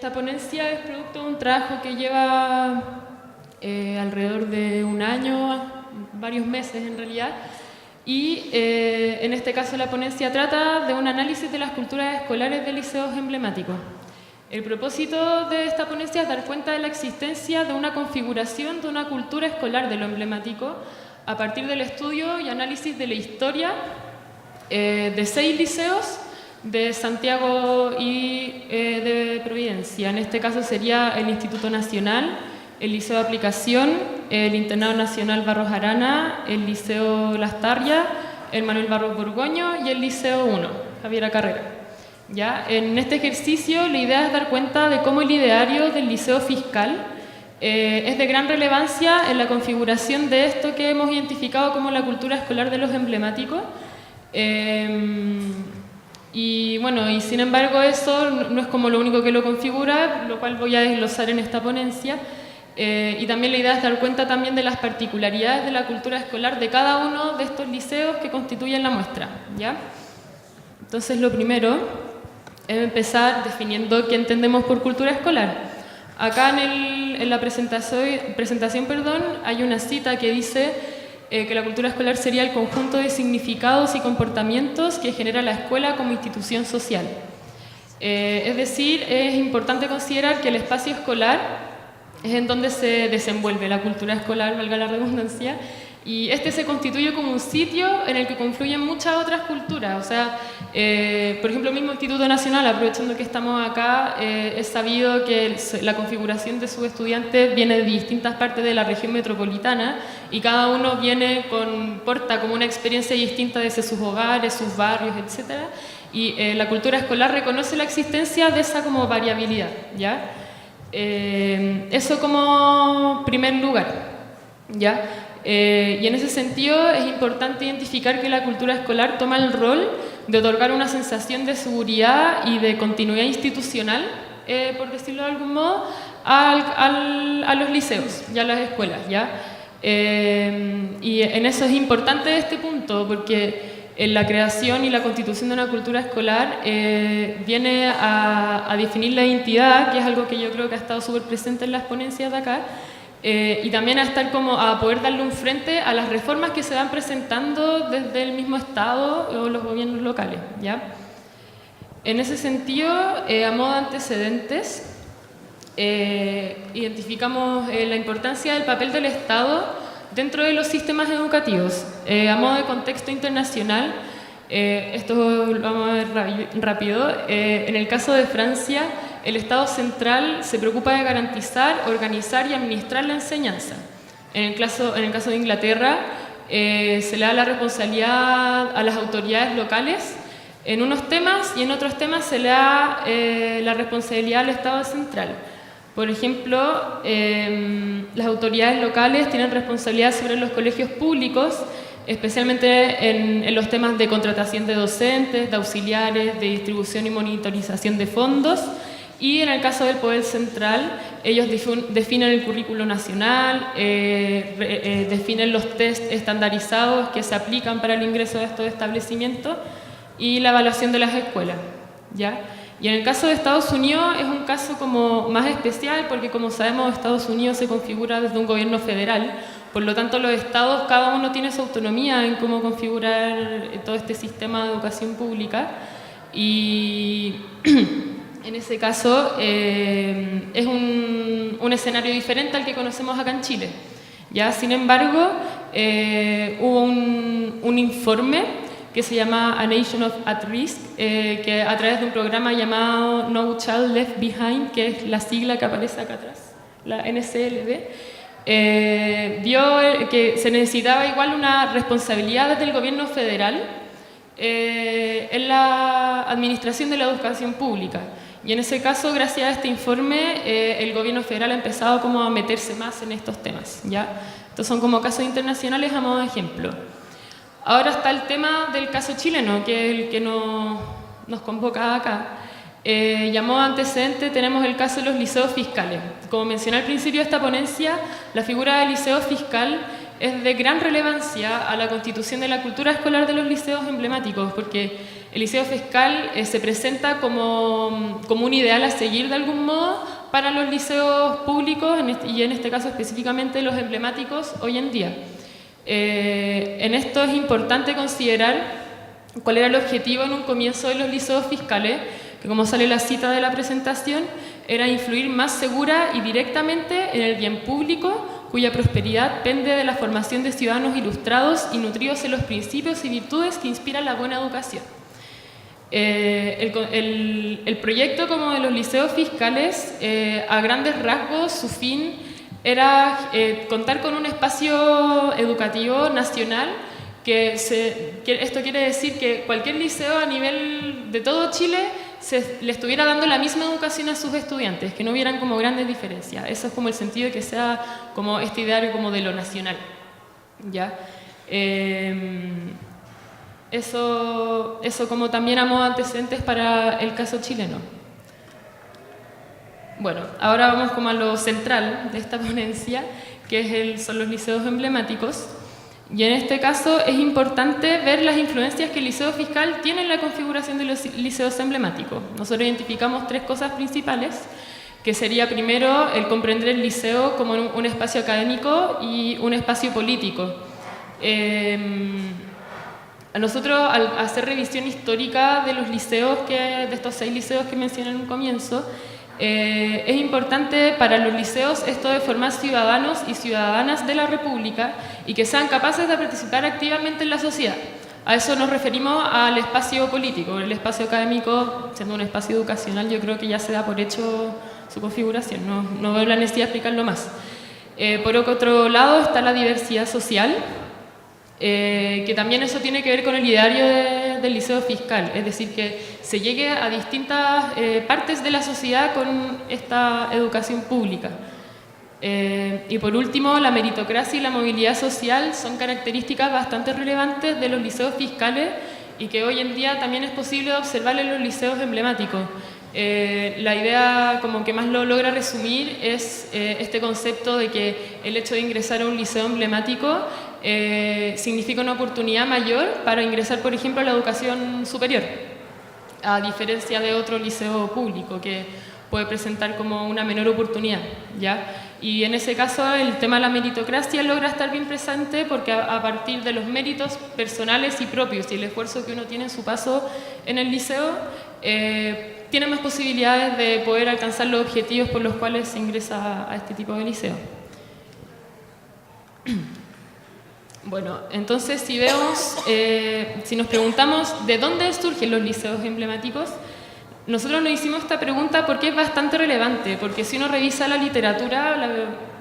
esta ponencia es producto de un trabajo que lleva alrededor de un año, varios meses en realidad, y en este caso la ponencia trata de un análisis de las culturas escolares de liceos emblemáticos. El propósito de esta ponencia es dar cuenta de la existencia de una configuración de una cultura escolar de lo emblemático a partir del estudio y análisis de la historia de 6 liceos de Santiago y de Providencia. En este caso sería el Instituto Nacional, el Liceo de Aplicación, el Internado Nacional Barros Arana, el Liceo Las Tarrias, el Manuel Barros Borgoño y el Liceo 1, Javiera Carrera. ¿Ya? En este ejercicio la idea es dar cuenta de cómo el ideario del liceo fiscal es de gran relevancia en la configuración de esto que hemos identificado como la cultura escolar de los emblemáticos. Y bueno, y sin embargo eso no es como lo único que lo configura, lo cual voy a desglosar en esta ponencia. Y también la idea es dar cuenta también de las particularidades de la cultura escolar de cada uno de estos liceos que constituyen la muestra, ¿ya? Entonces lo primero es empezar definiendo qué entendemos por cultura escolar. Acá en la presentación, hay una cita que dice que la cultura escolar sería el conjunto de significados y comportamientos que genera la escuela como institución social. Es decir, es importante considerar que el espacio escolar es en donde se desenvuelve la cultura escolar, valga la redundancia, y este se constituye como un sitio en el que confluyen muchas otras culturas. O sea, por ejemplo, el mismo Instituto Nacional, aprovechando que estamos acá, es sabido que la configuración de sus estudiantes viene de distintas partes de la región metropolitana y cada uno porta como una experiencia distinta desde sus hogares, sus barrios, etc. Y la cultura escolar reconoce la existencia de esa como variabilidad, ¿ya? Eso como primer lugar, ¿ya? Y en ese sentido es importante identificar que la cultura escolar toma el rol de otorgar una sensación de seguridad y de continuidad institucional, por decirlo de algún modo, a los liceos y a las escuelas, ¿ya? Y en eso es importante este punto, porque en la creación y la constitución de una cultura escolar viene a definir la identidad, que es algo que yo creo que ha estado súper presente en las ponencias de acá, y también a poder darle un frente a las reformas que se van presentando desde el mismo Estado o los gobiernos locales, ¿ya? En ese sentido, a modo de antecedentes, identificamos la importancia del papel del Estado dentro de los sistemas educativos. A modo de contexto internacional, esto lo vamos a ver rápido, en el caso de Francia, el Estado central se preocupa de garantizar, organizar y administrar la enseñanza. En el caso de Inglaterra, se le da la responsabilidad a las autoridades locales en unos temas y en otros temas se le da la responsabilidad al Estado central. Por ejemplo, las autoridades locales tienen responsabilidad sobre los colegios públicos, especialmente en los temas de contratación de docentes, de auxiliares, de distribución y monitorización de fondos. Y en el caso del Poder Central, ellos definen el currículo nacional, definen los test estandarizados que se aplican para el ingreso de estos establecimientos y la evaluación de las escuelas, ¿ya? Y en el caso de Estados Unidos es un caso como más especial porque, como sabemos, Estados Unidos se configura desde un gobierno federal, por lo tanto los estados, cada uno tiene su autonomía en cómo configurar todo este sistema de educación pública y en ese caso es un escenario diferente al que conocemos acá en Chile, ¿ya? Sin embargo, hubo un informe que se llama A Nation at Risk, que a través de un programa llamado No Child Left Behind, que es la sigla que aparece acá atrás, la NCLB, vio que se necesitaba igual una responsabilidad desde el gobierno federal en la administración de la educación pública. Y en ese caso, gracias a este informe, el gobierno federal ha empezado como a meterse más en estos temas, ¿ya? Estos son como casos internacionales a modo de ejemplo. Ahora está el tema del caso chileno, que es el que nos convoca acá. Llamado antecedente tenemos el caso de los liceos fiscales. Como mencioné al principio de esta ponencia, la figura del liceo fiscal es de gran relevancia a la constitución de la cultura escolar de los liceos emblemáticos, porque el liceo fiscal se presenta como un ideal a seguir de algún modo para los liceos públicos y en este caso específicamente los emblemáticos hoy en día. En esto es importante considerar cuál era el objetivo en un comienzo de los liceos fiscales, que como sale la cita de la presentación, era influir más segura y directamente en el bien público, cuya prosperidad pende de la formación de ciudadanos ilustrados y nutridos en los principios y virtudes que inspiran la buena educación. El proyecto como de los liceos fiscales, a grandes rasgos, su fin era contar con un espacio educativo nacional esto quiere decir que cualquier liceo a nivel de todo Chile le estuviera dando la misma educación a sus estudiantes, que no hubieran como grandes diferencias. Eso es como el sentido de que sea como este ideario como de lo nacional, ¿ya? Eso como también a modo de antecedentes para el caso chileno. Bueno, ahora vamos como a lo central de esta ponencia, que son los liceos emblemáticos. Y en este caso es importante ver las influencias que el liceo fiscal tiene en la configuración de los liceos emblemáticos. Nosotros identificamos 3 cosas principales, que sería primero el comprender el liceo como un espacio académico y un espacio político. A nosotros, al hacer revisión histórica de los liceos, de estos 6 liceos que mencioné en un comienzo, es importante para los liceos esto de formar ciudadanos y ciudadanas de la República y que sean capaces de participar activamente en la sociedad. A eso nos referimos al espacio político. El espacio académico, siendo un espacio educacional, yo creo que ya se da por hecho su configuración, no veo la necesidad de explicarlo más. Por otro lado está la diversidad social, que también eso tiene que ver con el ideario del liceo fiscal, es decir, que se llegue a distintas partes de la sociedad con esta educación pública. Y por último, la meritocracia y la movilidad social son características bastante relevantes de los liceos fiscales y que hoy en día también es posible observar en los liceos emblemáticos. La idea como que más lo logra resumir es este concepto de que el hecho de ingresar a un liceo emblemático significa una oportunidad mayor para ingresar, por ejemplo, a la educación superior, a diferencia de otro liceo público que puede presentar como una menor oportunidad, ¿ya? Y en ese caso el tema de la meritocracia logra estar bien presente porque a partir de los méritos personales y propios y el esfuerzo que uno tiene en su paso en el liceo, tiene más posibilidades de poder alcanzar los objetivos por los cuales se ingresa a este tipo de liceo. Bueno, entonces si nos preguntamos de dónde surgen los liceos emblemáticos, nosotros nos hicimos esta pregunta porque es bastante relevante, porque si uno revisa la literatura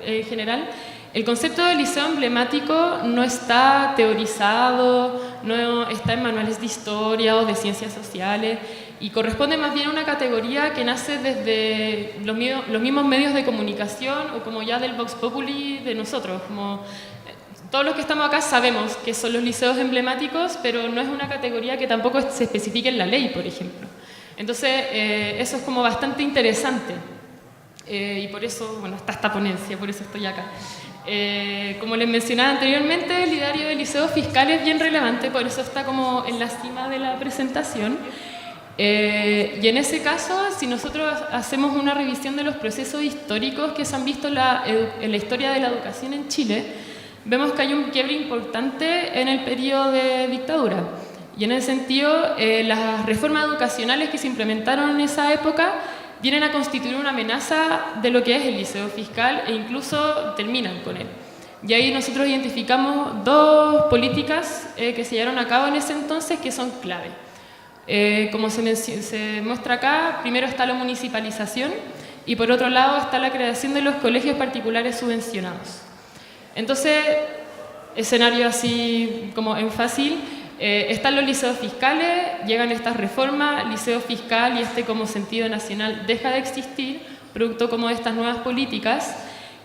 en general, el concepto de liceo emblemático no está teorizado, no está en manuales de historia o de ciencias sociales, y corresponde más bien a una categoría que nace desde los mismos medios de comunicación o como ya del Vox Populi de nosotros. Como todos los que estamos acá sabemos que son los liceos emblemáticos, pero no es una categoría que tampoco se especifique en la ley, por ejemplo. Entonces, eso es como bastante interesante y por eso, bueno, está esta ponencia, por eso estoy acá. Como les mencionaba anteriormente, el ideario del liceo fiscal es bien relevante, por eso está como en la cima de la presentación. Y en ese caso, si nosotros hacemos una revisión de los procesos históricos que se han visto en la historia de la educación en Chile, vemos que hay un quiebre importante en el periodo de dictadura. Y en ese sentido, las reformas educacionales que se implementaron en esa época vienen a constituir una amenaza de lo que es el liceo fiscal e incluso terminan con él. Y ahí nosotros identificamos 2 políticas que se llevaron a cabo en ese entonces que son clave. Como se muestra acá, primero está la municipalización y por otro lado está la creación de los colegios particulares subvencionados. Entonces, escenario así como en fácil, están los liceos fiscales, llegan estas reformas, liceo fiscal y este como sentido nacional deja de existir, producto como de estas nuevas políticas,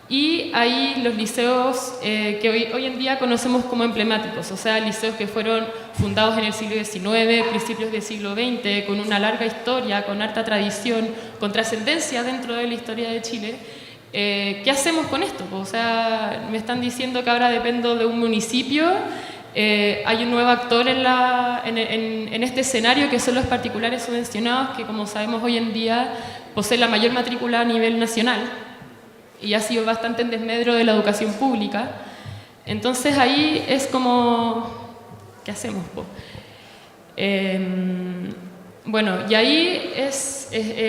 y ahí los liceos que hoy en día conocemos como emblemáticos, o sea, liceos que fueron fundados en el siglo XIX, principios del siglo XX, con una larga historia, con harta tradición, con trascendencia dentro de la historia de Chile, ¿qué hacemos con esto? O sea, me están diciendo que ahora dependo de un municipio, hay un nuevo actor en este escenario que son los particulares subvencionados, que como sabemos hoy en día poseen la mayor matrícula a nivel nacional y ha sido bastante en desmedro de la educación pública. Entonces ahí es como, ¿qué hacemos, po? Bueno, y ahí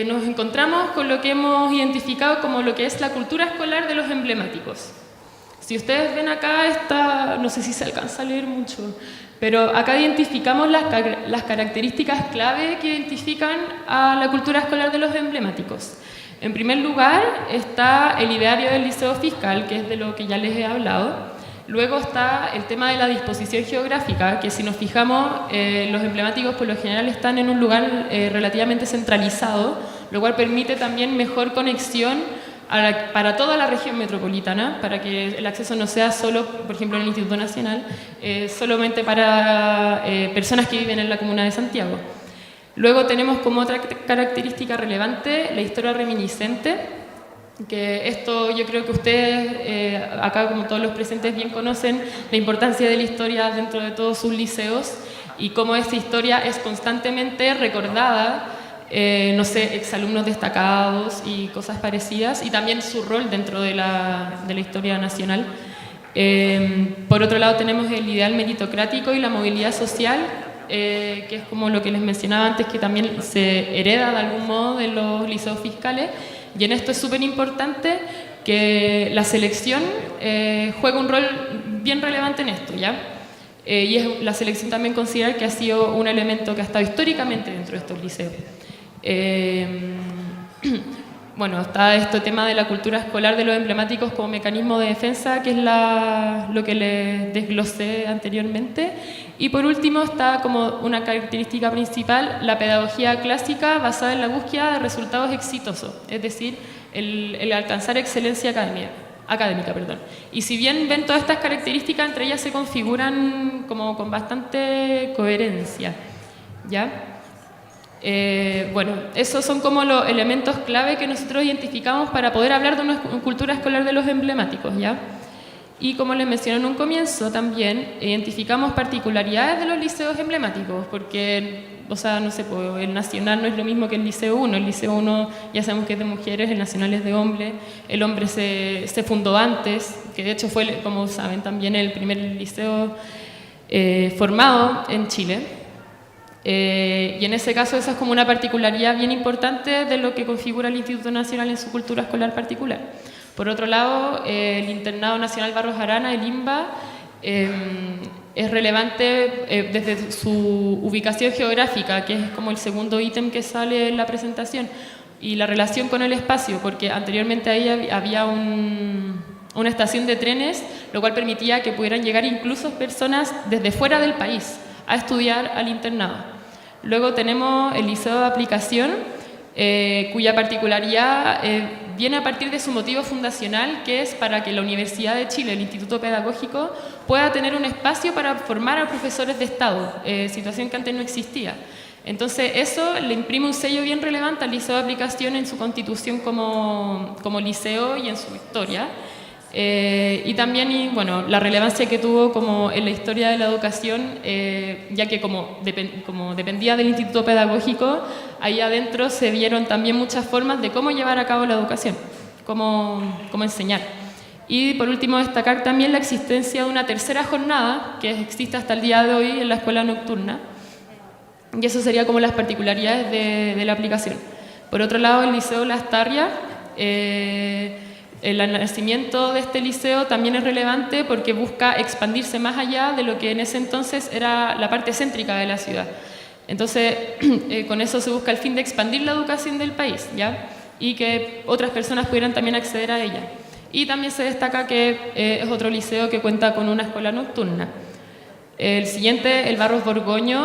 nos encontramos con lo que hemos identificado como lo que es la cultura escolar de los emblemáticos. Si ustedes ven acá, no sé si se alcanza a leer mucho, pero acá identificamos las características clave que identifican a la cultura escolar de los emblemáticos. En primer lugar está el ideario del liceo fiscal, que es de lo que ya les he hablado. Luego está el tema de la disposición geográfica, que si nos fijamos, los emblemáticos por lo general están en un lugar relativamente centralizado, lo cual permite también mejor conexión para toda la región metropolitana, para que el acceso no sea solo, por ejemplo, en el Instituto Nacional, solamente para personas que viven en la comuna de Santiago. Luego tenemos como otra característica relevante la historia reminiscente, que esto yo creo que ustedes, acá como todos los presentes bien conocen, la importancia de la historia dentro de todos sus liceos y cómo esta historia es constantemente recordada, no sé, exalumnos destacados y cosas parecidas, y también su rol dentro de la historia nacional. Por otro lado tenemos el ideal meritocrático y la movilidad social, que es como lo que les mencionaba antes, que también se hereda de algún modo de los liceos fiscales. Y en esto es súper importante que la selección juega un rol bien relevante en esto, ¿ya? Y es la selección también considerar que ha sido un elemento que ha estado históricamente dentro de estos liceos. Bueno, está este tema de la cultura escolar de los emblemáticos como mecanismo de defensa, que es lo que les desglosé anteriormente. Y por último está como una característica principal la pedagogía clásica basada en la búsqueda de resultados exitosos, es decir, el alcanzar excelencia académica. Y si bien ven todas estas características, entre ellas se configuran como con bastante coherencia, ¿ya? Bueno, esos son como los elementos clave que nosotros identificamos para poder hablar de una cultura escolar de los emblemáticos, ¿ya? Y como les mencioné en un comienzo, también identificamos particularidades de los liceos emblemáticos, porque, o sea, no sé, pues, el nacional no es lo mismo que el liceo 1. El liceo 1 ya sabemos que es de mujeres, el nacional es de hombres. El hombre se fundó antes, que de hecho fue, como saben, también el primer liceo formado en Chile. Y en ese caso esa es como una particularidad bien importante de lo que configura el Instituto Nacional en su cultura escolar particular. Por otro lado, el Internado Nacional Barros Arana, el INBA, es relevante desde su ubicación geográfica, que es como el segundo ítem que sale en la presentación, y la relación con el espacio, porque anteriormente ahí había una estación de trenes, lo cual permitía que pudieran llegar incluso personas desde fuera del país a estudiar al internado. Luego tenemos el Liceo de Aplicación, cuya particularidad viene a partir de su motivo fundacional, que es para que la Universidad de Chile, el Instituto Pedagógico, pueda tener un espacio para formar a profesores de Estado, situación que antes no existía. Entonces eso le imprime un sello bien relevante al Liceo de Aplicación en su constitución como liceo y en su historia. Y también, bueno, la relevancia que tuvo como en la historia de la educación, ya que como dependía del Instituto Pedagógico, ahí adentro se vieron también muchas formas de cómo llevar a cabo la educación, cómo enseñar. Y por último destacar también la existencia de una tercera jornada, que existe hasta el día de hoy en la escuela nocturna, y eso sería como las particularidades de la aplicación. Por otro lado, el Liceo Las Tarrias, el nacimiento de este liceo también es relevante porque busca expandirse más allá de lo que en ese entonces era la parte céntrica de la ciudad. Entonces, con eso se busca el fin de expandir la educación del país, ¿ya? Y que otras personas pudieran también acceder a ella. Y también se destaca que es otro liceo que cuenta con una escuela nocturna. El siguiente, el Barros Borgoño,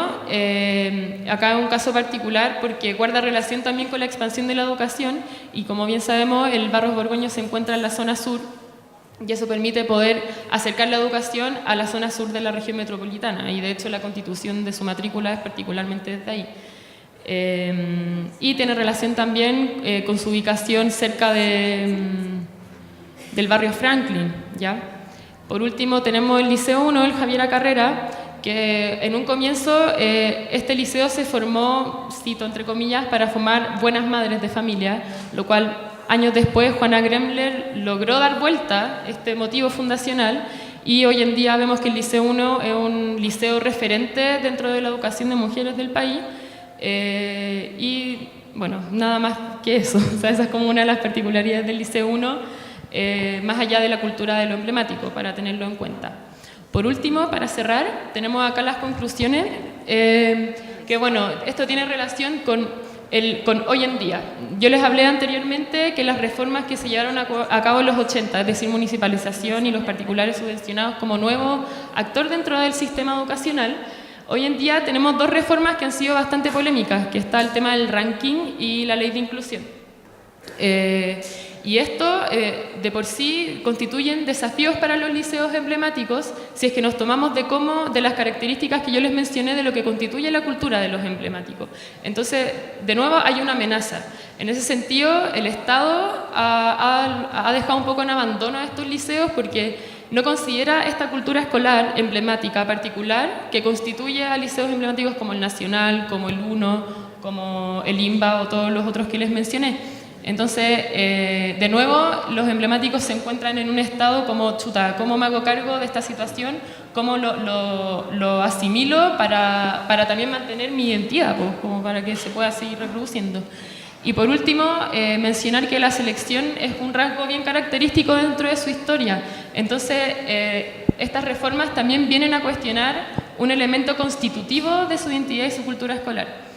acá es un caso particular porque guarda relación también con la expansión de la educación y como bien sabemos el Barros Borgoño se encuentra en la zona sur y eso permite poder acercar la educación a la zona sur de la región metropolitana y de hecho la constitución de su matrícula es particularmente desde ahí. Y tiene relación también con su ubicación cerca de del barrio Franklin, ¿ya? Por último, tenemos el Liceo 1, el Javiera Carrera, que en un comienzo este liceo se formó, cito entre comillas, para formar buenas madres de familia, lo cual años después Juana Gremler logró dar vuelta este motivo fundacional y hoy en día vemos que el Liceo 1 es un liceo referente dentro de la educación de mujeres del país y bueno, nada más que eso. O sea, esa es como una de las particularidades del Liceo 1, más allá de la cultura de lo emblemático, para tenerlo en cuenta. Por último, para cerrar, tenemos acá las conclusiones, que bueno, esto tiene relación con hoy en día. Yo les hablé anteriormente que las reformas que se llevaron a cabo en los 80, es decir, municipalización y los particulares subvencionados como nuevo actor dentro del sistema educacional, hoy en día tenemos dos reformas que han sido bastante polémicas, que está el tema del ranking y la ley de inclusión. Y esto, de por sí, constituyen desafíos para los liceos emblemáticos si es que nos tomamos de las características que yo les mencioné de lo que constituye la cultura de los emblemáticos. Entonces, de nuevo, hay una amenaza. En ese sentido, el Estado ha dejado un poco en abandono a estos liceos porque no considera esta cultura escolar emblemática particular que constituye a liceos emblemáticos como el Nacional, como el UNO, como el IMBA o todos los otros que les mencioné. Entonces, de nuevo, los emblemáticos se encuentran en un estado como, chuta, ¿cómo me hago cargo de esta situación? ¿Cómo lo asimilo para también mantener mi identidad, pues, como para que se pueda seguir reproduciendo? Y por último, mencionar que la selección es un rasgo bien característico dentro de su historia. Entonces, estas reformas también vienen a cuestionar un elemento constitutivo de su identidad y su cultura escolar.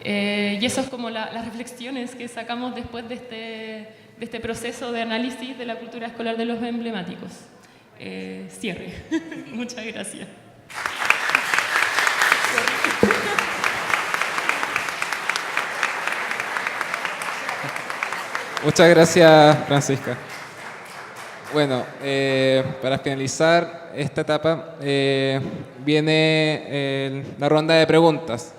Y eso es como las reflexiones que sacamos después de este proceso de análisis de la cultura escolar de los emblemáticos. Cierre. Muchas gracias. Muchas gracias, Francisca. Bueno, para finalizar esta etapa viene la ronda de preguntas.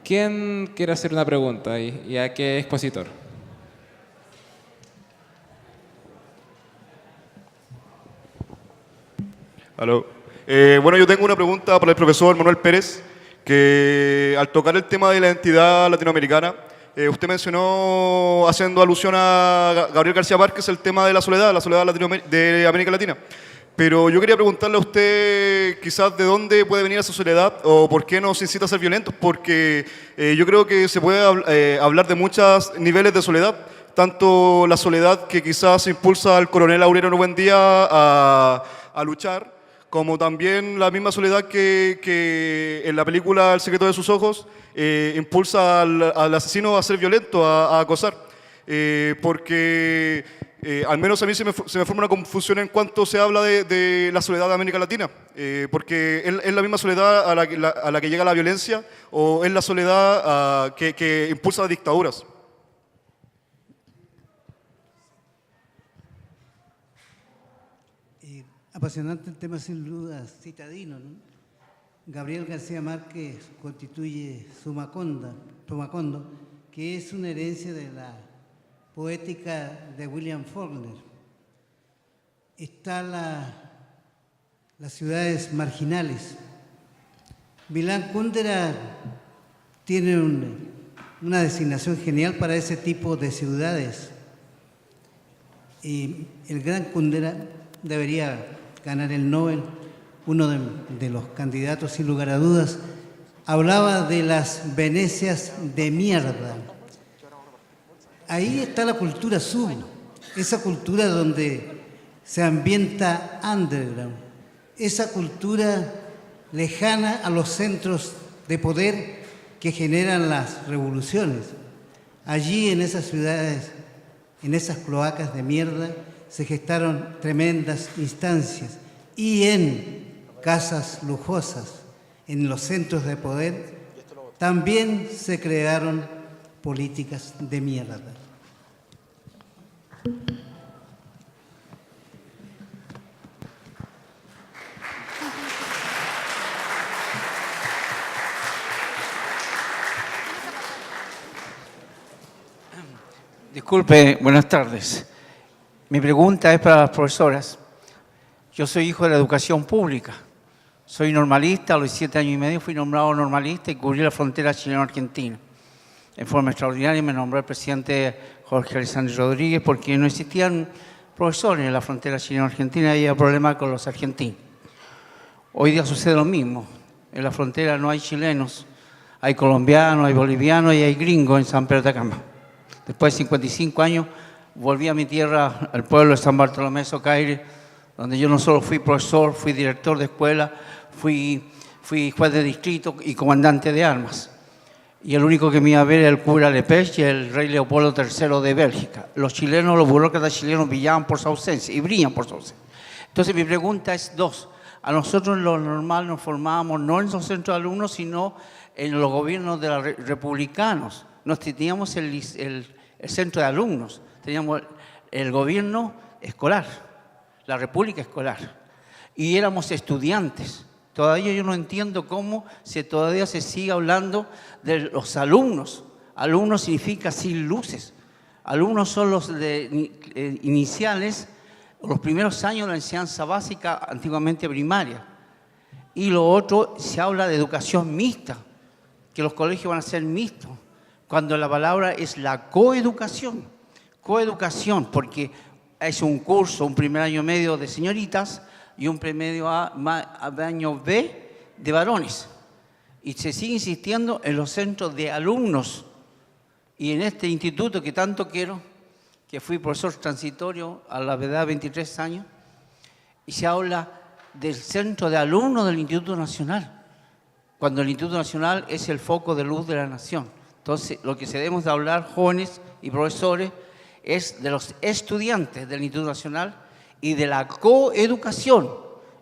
¿Quién quiere hacer una pregunta y a qué expositor? Aló. Bueno, yo tengo una pregunta para el profesor Manuel Pérez, que al tocar el tema de la identidad latinoamericana, usted mencionó, haciendo alusión a Gabriel García Márquez, el tema de la soledad de América Latina. Pero yo quería preguntarle a usted quizás de dónde puede venir esa soledad o por qué nos incita a ser violentos, porque yo creo que se puede hablar de muchos niveles de soledad, tanto la soledad que quizás impulsa al coronel Aureliano Buendía a luchar, como también la misma soledad que en la película El secreto de sus ojos impulsa al asesino a ser violento, a acosar, porque... al menos a mí se me forma una confusión en cuanto se habla de la soledad de América Latina, porque es la misma soledad a la que llega la violencia o es la soledad que impulsa las dictaduras. Apasionante el tema, sin duda, citadino, ¿no? Gabriel García Márquez constituye Tumacondo, que es una herencia de la poética de William Faulkner. Está las ciudades marginales. Milán Kundera tiene una designación genial para ese tipo de ciudades. Y el gran Kundera debería ganar el Nobel, uno de los candidatos sin lugar a dudas. Hablaba de las Venecias de mierda. Ahí está la cultura sub, esa cultura donde se ambienta underground, esa cultura lejana a los centros de poder que generan las revoluciones. Allí en esas ciudades, en esas cloacas de mierda, se gestaron tremendas instancias y en casas lujosas, en los centros de poder, también se crearon políticas de mierda. Disculpe, buenas tardes. Mi pregunta es para las profesoras. Yo soy hijo de la educación pública. Soy normalista, a los 7 años y medio fui nombrado normalista y cubrí la frontera chileno-argentina. En forma extraordinaria me nombró el presidente Jorge Alessandri Rodríguez porque no existían profesores en la frontera chileno-argentina y había problemas con los argentinos. Hoy día sucede lo mismo. En la frontera no hay chilenos, hay colombianos, hay bolivianos y hay gringos en San Pedro de Atacama. Después de 55 años volví a mi tierra, al pueblo de San Bartolomé de Socaire, donde yo no solo fui profesor, fui director de escuela, fui juez de distrito y comandante de armas. Y el único que me iba a ver era el cura Lepech y el rey Leopoldo III de Bélgica. Los chilenos, los burócratas chilenos brillaban por su ausencia y brillan por su ausencia. Entonces mi pregunta es dos. A nosotros en lo normal nos formábamos no en los centros de alumnos, sino en los gobiernos de los republicanos. Nos teníamos el centro de alumnos, teníamos el gobierno escolar, la república escolar. Y éramos estudiantes. Todavía yo no entiendo cómo todavía se sigue hablando de los alumnos. Alumnos significa sin luces. Alumnos son los iniciales, los primeros años de la enseñanza básica, antiguamente primaria. Y lo otro, se habla de educación mixta, que los colegios van a ser mixtos, cuando la palabra es la coeducación. Coeducación, porque es un curso, un primer año medio de señoritas, y un promedio año B de varones. Y se sigue insistiendo en los centros de alumnos. Y en este instituto que tanto quiero, que fui profesor transitorio a la edad de 23 años, y se habla del centro de alumnos del Instituto Nacional, cuando el Instituto Nacional es el foco de luz de la nación. Entonces, lo que se debemos de hablar, jóvenes y profesores, es de los estudiantes del Instituto Nacional y de la coeducación,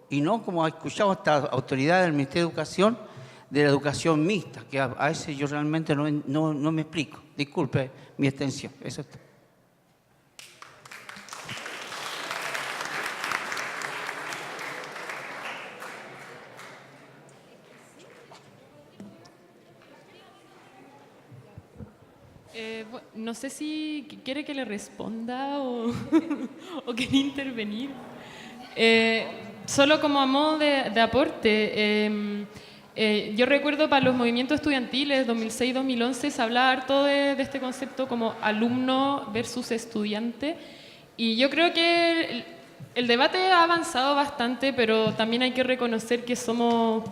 y no como ha escuchado esta autoridad del Ministerio de Educación, de la educación mixta, que a veces yo realmente no me explico. Disculpe mi extensión. Eso es todo. No sé si quiere que le responda o, o quiere intervenir. Solo como a modo de aporte, yo recuerdo para los movimientos estudiantiles 2006-2011 se hablaba harto de este concepto como alumno versus estudiante, y yo creo que el debate ha avanzado bastante, pero también hay que reconocer que somos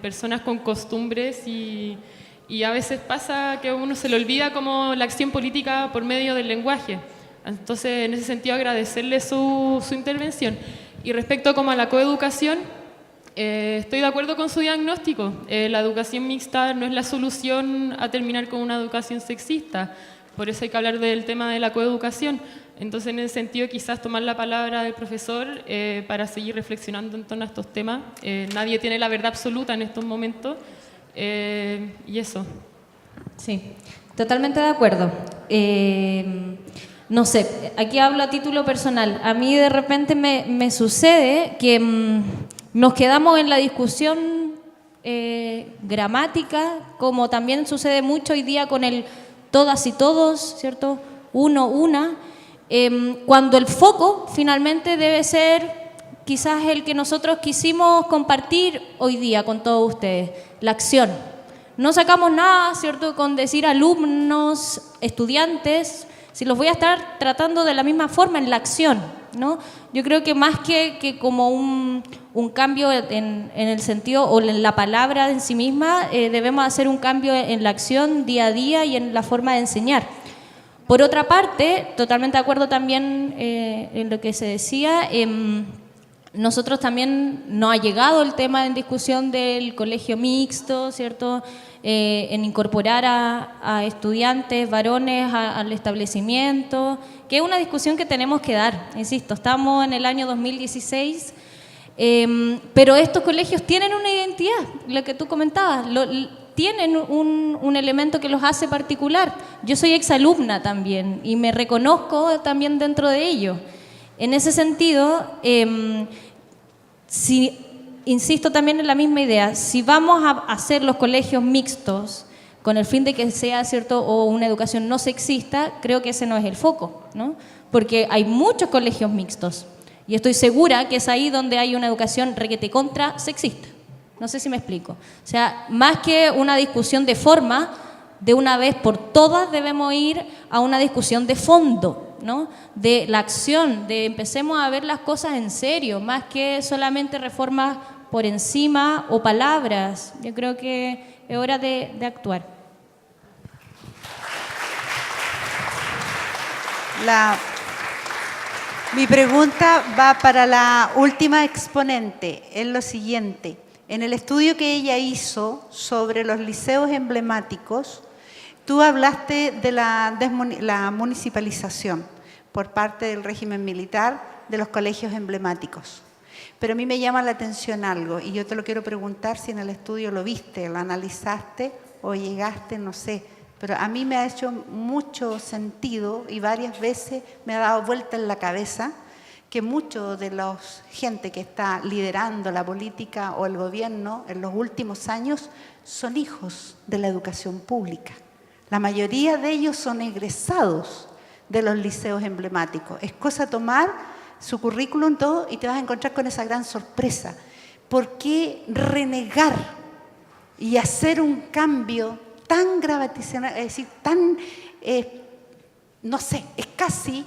personas con costumbres y a veces pasa que a uno se le olvida como la acción política por medio del lenguaje. Entonces, en ese sentido, agradecerle su intervención. Y respecto como a la coeducación, estoy de acuerdo con su diagnóstico. La educación mixta no es la solución a terminar con una educación sexista. Por eso hay que hablar del tema de la coeducación. Entonces, en ese sentido, quizás tomar la palabra del profesor para seguir reflexionando en torno a estos temas. Nadie tiene la verdad absoluta en estos momentos. Y eso. Sí, totalmente de acuerdo. No sé, aquí hablo a título personal. A mí de repente me sucede que nos quedamos en la discusión gramática, como también sucede mucho hoy día con el todas y todos, ¿cierto? Uno, una, cuando el foco finalmente debe ser quizás el que nosotros quisimos compartir hoy día con todos ustedes, la acción. No sacamos nada, ¿cierto?, con decir alumnos, estudiantes, si los voy a estar tratando de la misma forma en la acción, ¿no? Yo creo que más que como un cambio en el sentido o en la palabra en sí misma, debemos hacer un cambio en la acción día a día y en la forma de enseñar. Por otra parte, totalmente de acuerdo también en lo que se decía, nosotros también nos ha llegado el tema en discusión del colegio mixto, ¿cierto?, en incorporar a estudiantes varones al establecimiento, que es una discusión que tenemos que dar, insisto, estamos en el año 2016, pero estos colegios tienen una identidad, lo que tú comentabas, tienen un elemento que los hace particular. Yo soy exalumna también y me reconozco también dentro de ello. En ese sentido, insisto también en la misma idea, si vamos a hacer los colegios mixtos con el fin de que sea, ¿cierto?, o una educación no sexista, creo que ese no es el foco, ¿no? Porque hay muchos colegios mixtos y estoy segura que es ahí donde hay una educación requete contra sexista. No sé si me explico. O sea, más que una discusión de forma, de una vez por todas debemos ir a una discusión de fondo, ¿no? De la acción, de empecemos a ver las cosas en serio, más que solamente reformas por encima o palabras. Yo creo que es hora de actuar. Mi pregunta va para la última exponente, es lo siguiente. En el estudio que ella hizo sobre los liceos emblemáticos, tú hablaste de la municipalización por parte del régimen militar de los colegios emblemáticos. Pero a mí me llama la atención algo, y yo te lo quiero preguntar si en el estudio lo viste, lo analizaste o llegaste, no sé. Pero a mí me ha hecho mucho sentido y varias veces me ha dado vuelta en la cabeza que muchos de la gente que está liderando la política o el gobierno en los últimos años son hijos de la educación pública. La mayoría de ellos son egresados de los liceos emblemáticos. Es cosa tomar su currículum todo y te vas a encontrar con esa gran sorpresa. ¿Por qué renegar y hacer un cambio tan gravitacional, es decir, tan, no sé, es casi,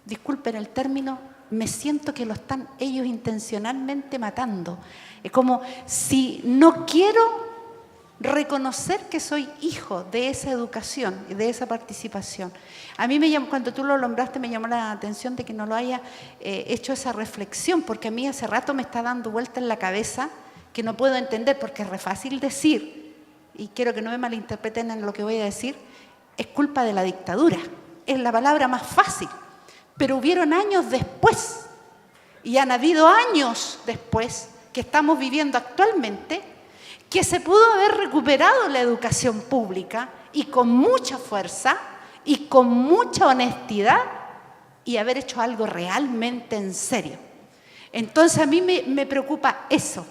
disculpen el término, me siento que lo están ellos intencionalmente matando? Es como si no quiero reconocer que soy hijo de esa educación y de esa participación. A mí me llamó, cuando tú lo nombraste, me llamó la atención de que no lo haya hecho esa reflexión, porque a mí hace rato me está dando vuelta en la cabeza que no puedo entender, porque es re fácil decir, y quiero que no me malinterpreten en lo que voy a decir, es culpa de la dictadura. Es la palabra más fácil. Pero hubieron años después, y han habido años después, que estamos viviendo actualmente, que se pudo haber recuperado la educación pública y con mucha fuerza y con mucha honestidad y haber hecho algo realmente en serio. Entonces a mí me preocupa eso.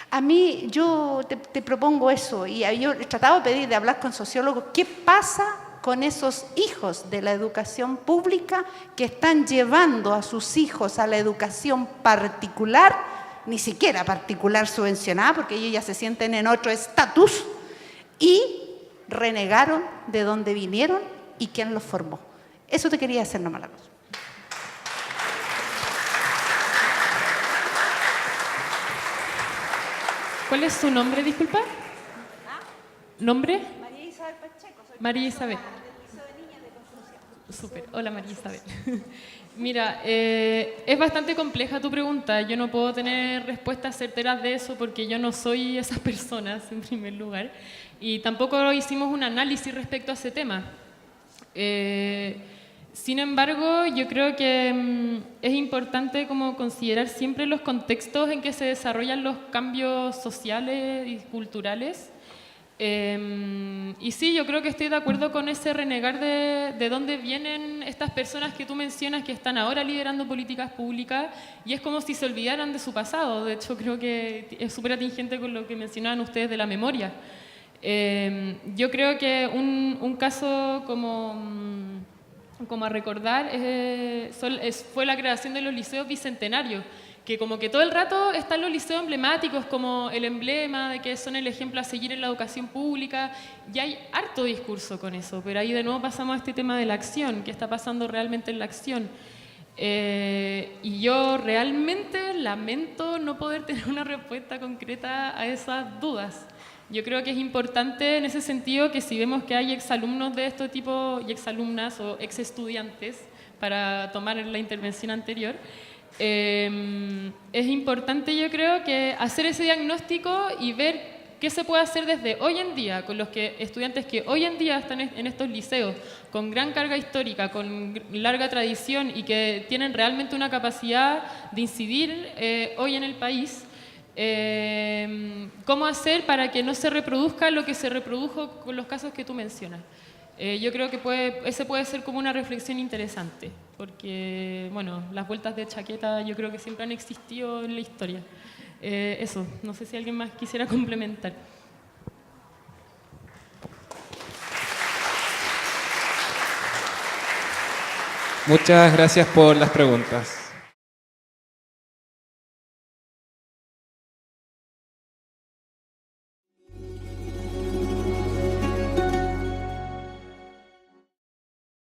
A mí, yo te propongo eso, y yo he tratado de hablar con sociólogos, ¿qué pasa con esos hijos de la educación pública que están llevando a sus hijos a la educación particular, ni siquiera particular subvencionada, porque ellos ya se sienten en otro estatus, y renegaron de dónde vinieron y quién los formó? Eso te quería hacer nomás la cosa. ¿Cuál es su nombre, disculpa? ¿Nombre? María Isabel Pacheco. María Isabel. Súper. Hola, María Isabel. Mira, es bastante compleja tu pregunta. Yo no puedo tener respuestas certeras de eso porque yo no soy esas personas, en primer lugar. Y tampoco hicimos un análisis respecto a ese tema. Sin embargo, yo creo que es importante como considerar siempre los contextos en que se desarrollan los cambios sociales y culturales. Y sí, yo creo que estoy de acuerdo con ese renegar de dónde vienen estas personas que tú mencionas que están ahora liderando políticas públicas, y es como si se olvidaran de su pasado. De hecho, creo que es súper atingente con lo que mencionaban ustedes de la memoria. Yo creo que un caso como a recordar fue la creación de los liceos bicentenarios, que como que todo el rato están los liceos emblemáticos como el emblema de que son el ejemplo a seguir en la educación pública, y hay harto discurso con eso, pero ahí de nuevo pasamos a este tema de la acción, qué está pasando realmente en la acción. Y yo realmente lamento no poder tener una respuesta concreta a esas dudas. Yo creo que es importante en ese sentido que si vemos que hay exalumnos de este tipo y exalumnas o exestudiantes, para tomar la intervención anterior, es importante, yo creo, que hacer ese diagnóstico y ver qué se puede hacer desde hoy en día con los estudiantes que hoy en día están en estos liceos con gran carga histórica, con larga tradición y que tienen realmente una capacidad de incidir hoy en el país. ¿Cómo hacer para que no se reproduzca lo que se reprodujo con los casos que tú mencionas? Yo creo que ese puede ser como una reflexión interesante, porque, bueno, las vueltas de chaqueta yo creo que siempre han existido en la historia. Eso, no sé si alguien más quisiera complementar. Muchas gracias por las preguntas.